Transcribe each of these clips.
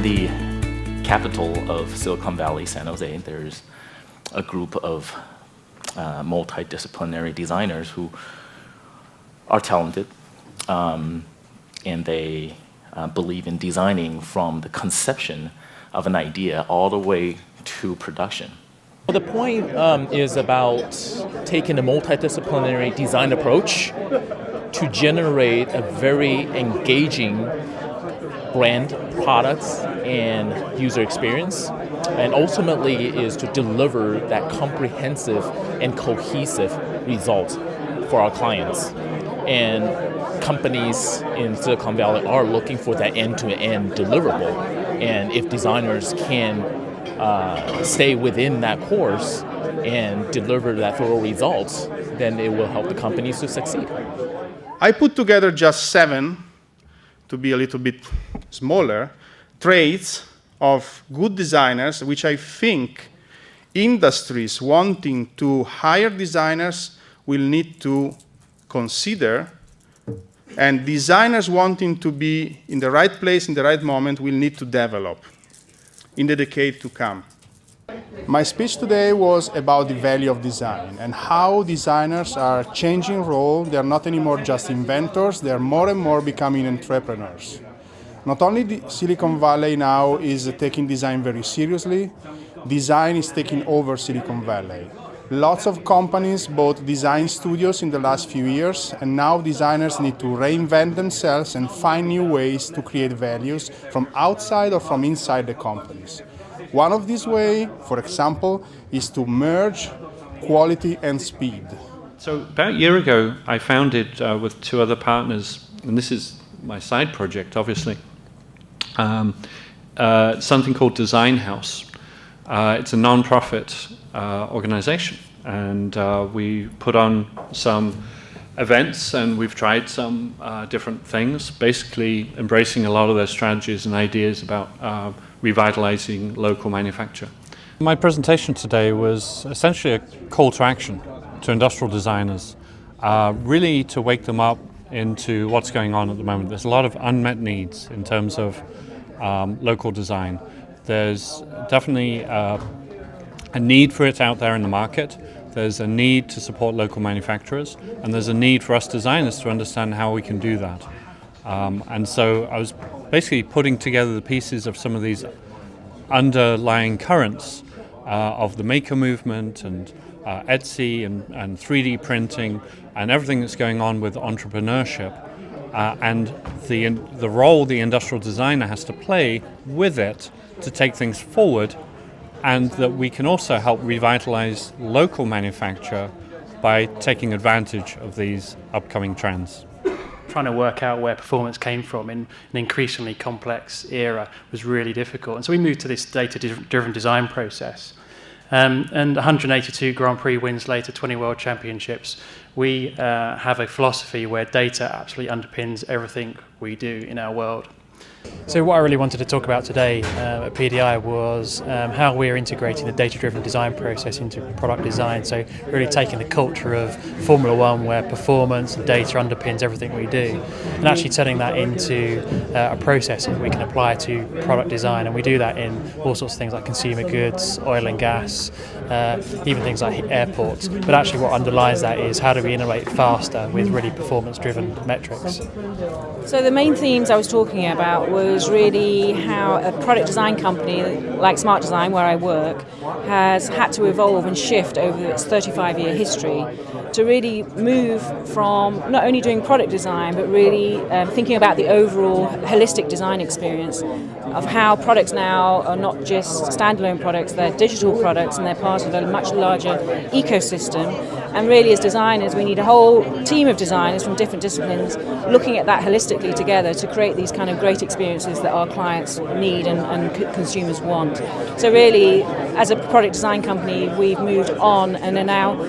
the capital of Silicon Valley, San Jose, there's a group of multidisciplinary designers who are talented, and they believe in designing from the conception of an idea all the way to production. The point is about taking a multidisciplinary design approach to generate a very engaging brand, products, and user experience, and ultimately is to deliver that comprehensive and cohesive result for our clients. And companies in Silicon Valley are looking for that end-to-end deliverable. And if designers can stay within that course and deliver that thorough results, then it will help the companies to succeed. I put together just 7, to be a little bit smaller, traits of good designers, which I think industries wanting to hire designers will need to consider, and designers wanting to be in the right place in the right moment will need to develop in the decade to come. My speech today was about the value of design and how designers are changing role. They are not anymore just inventors, they are more and more becoming entrepreneurs. Not only the Silicon Valley now is taking design very seriously, design is taking over Silicon Valley. Lots of companies bought design studios in the last few years, and now designers need to reinvent themselves and find new ways to create values from outside or from inside the companies. One of these ways, for example, is to merge quality and speed. So about a year ago, I founded with 2 other partners, and this is my side project, obviously, something called Design House. It's a non-profit organization, and we put on some events, and we've tried some different things, basically embracing a lot of their strategies and ideas about revitalizing local manufacture. My presentation today was essentially a call to action to industrial designers, really to wake them up into what's going on at the moment. There's a lot of unmet needs in terms of local design. There's definitely a need for it out there in the market. There's a need to support local manufacturers, and there's a need for us designers to understand how we can do that. And so I was basically putting together the pieces of some of these underlying currents of the maker movement and Etsy and 3D printing and everything that's going on with entrepreneurship, and the role the industrial designer has to play with it to take things forward, and that we can also help revitalize local manufacture by taking advantage of these upcoming trends. Trying to work out where performance came from in an increasingly complex era was really difficult. And so we moved to this data-driven design process. And 182 Grand Prix wins later, 20 World Championships, we have a philosophy where data absolutely underpins everything we do in our world. So what I really wanted to talk about today at PD+I was how we're integrating the data-driven design process into product design. So really taking the culture of Formula One, where performance and data underpins everything we do, and actually turning that into a process that we can apply to product design. And we do that in all sorts of things like consumer goods, oil and gas, even things like airports. But actually what underlies that is how do we innovate faster with really performance-driven metrics. So the main themes I was talking about was really how a product design company like Smart Design, where I work, has had to evolve and shift over its 35-year history to really move from not only doing product design but really thinking about the overall holistic design experience of how products now are not just standalone products, they're digital products and they're part of a much larger ecosystem. And really as designers we need a whole team of designers from different disciplines looking at that holistically together to create these kind of great experiences that our clients need and consumers want. So really as a product design company we've moved on and are now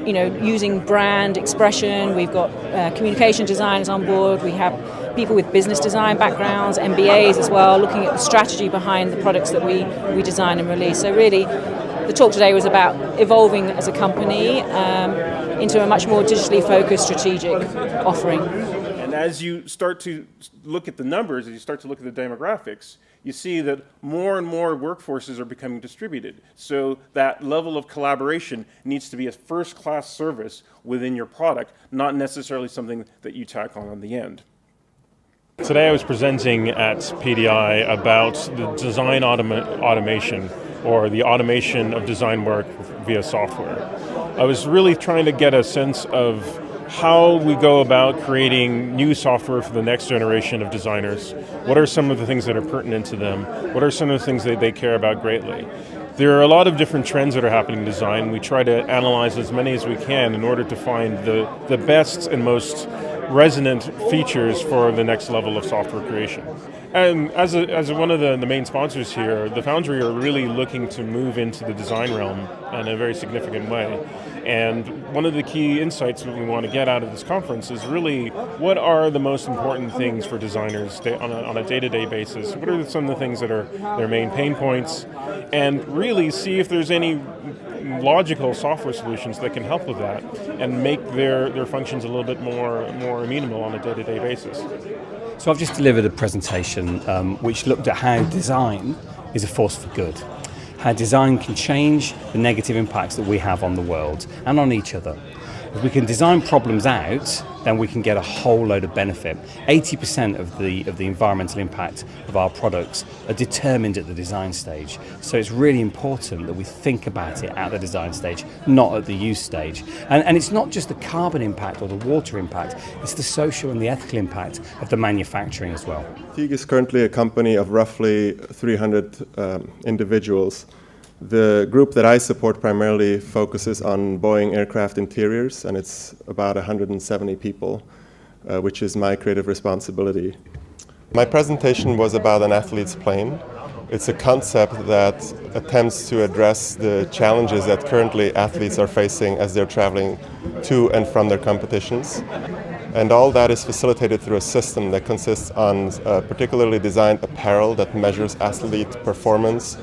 using brand expression. We've got communication designers on board. We have people with business design backgrounds, MBAs as well, looking at the strategy behind the products that we design and release. So really, the talk today was about evolving as a company into a much more digitally focused strategic offering. as you start to look at the numbers, as you start to look at the demographics, you see that more and more workforces are becoming distributed. So that level of collaboration needs to be a first-class service within your product, not necessarily something that you tack on the end. Today I was presenting at PD+I about the design automation, or the automation of design work via software. I was really trying to get a sense of how we go about creating new software for the next generation of designers. What are some of the things that are pertinent to them? What are some of the things that they care about greatly? There are a lot of different trends that are happening in design. We try to analyze as many as we can in order to find the best and most resonant features for the next level of software creation. And as one of the main sponsors here, the Foundry are really looking to move into the design realm in a very significant way. And one of the key insights that we want to get out of this conference is really what are the most important things for designers on a day-to-day basis? What are some of the things that are their main pain points? And really see if there's any logical software solutions that can help with that and make their functions a little bit more amenable on a day-to-day basis. So I've just delivered a presentation which looked at how design is a force for good. How design can change the negative impacts that we have on the world and on each other. If we can design problems out, then we can get a whole load of benefit. 80% of the environmental impact of our products are determined at the design stage. So it's really important that we think about it at the design stage, not at the use stage. And it's not just the carbon impact or the water impact, it's the social and the ethical impact of the manufacturing as well. Teague is currently a company of roughly 300 individuals. The group that I support primarily focuses on Boeing aircraft interiors, and it's about 170 people, which is my creative responsibility. My presentation was about an athlete's plane. It's a concept that attempts to address the challenges that currently athletes are facing as they're traveling to and from their competitions. And all that is facilitated through a system that consists on particularly designed apparel that measures athlete performance,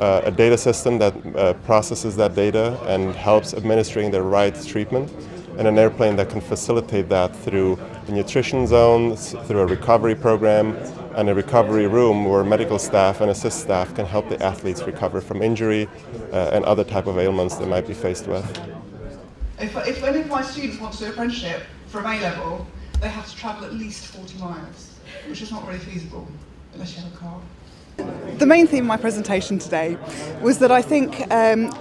a data system that processes that data and helps administering the right treatment, and an airplane that can facilitate that through the nutrition zones, through a recovery program, and a recovery room where medical staff and assist staff can help the athletes recover from injury and other type of ailments they might be faced with. If any of my students want to do an apprenticeship from A-level, they have to travel at least 40 miles, which is not really feasible unless you have a car. The main theme of my presentation today was that I think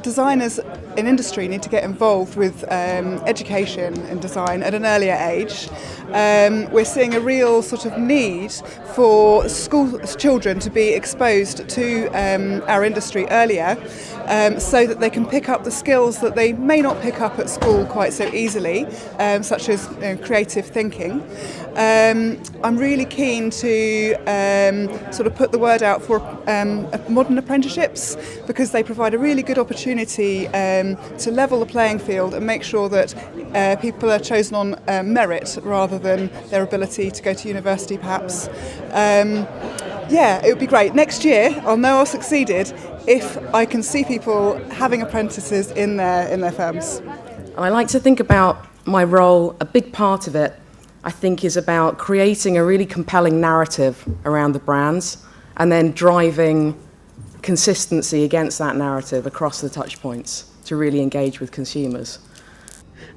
designers in industry need to get involved with education in design at an earlier age. We're seeing a real sort of need for school children to be exposed to our industry earlier so that they can pick up the skills that they may not pick up at school quite so easily, such as creative thinking. I'm really keen to sort of put the word out for modern apprenticeships, because they provide a really good opportunity to level the playing field and make sure that people are chosen on merit rather than their ability to go to university perhaps. Yeah, it would be great. Next year I'll know I've succeeded if I can see people having apprentices in their firms. I like to think about my role, a big part of it I think is about creating a really compelling narrative around the brands and then driving consistency against that narrative across the touch points to really engage with consumers.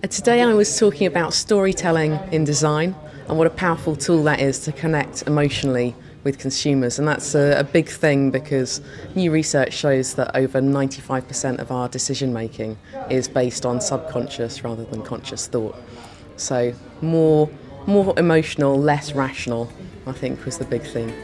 Today I was talking about storytelling in design and what a powerful tool that is to connect emotionally with consumers, and that's a big thing because new research shows that over 95% of our decision making is based on subconscious rather than conscious thought. So more emotional, less rational, I think was the big theme.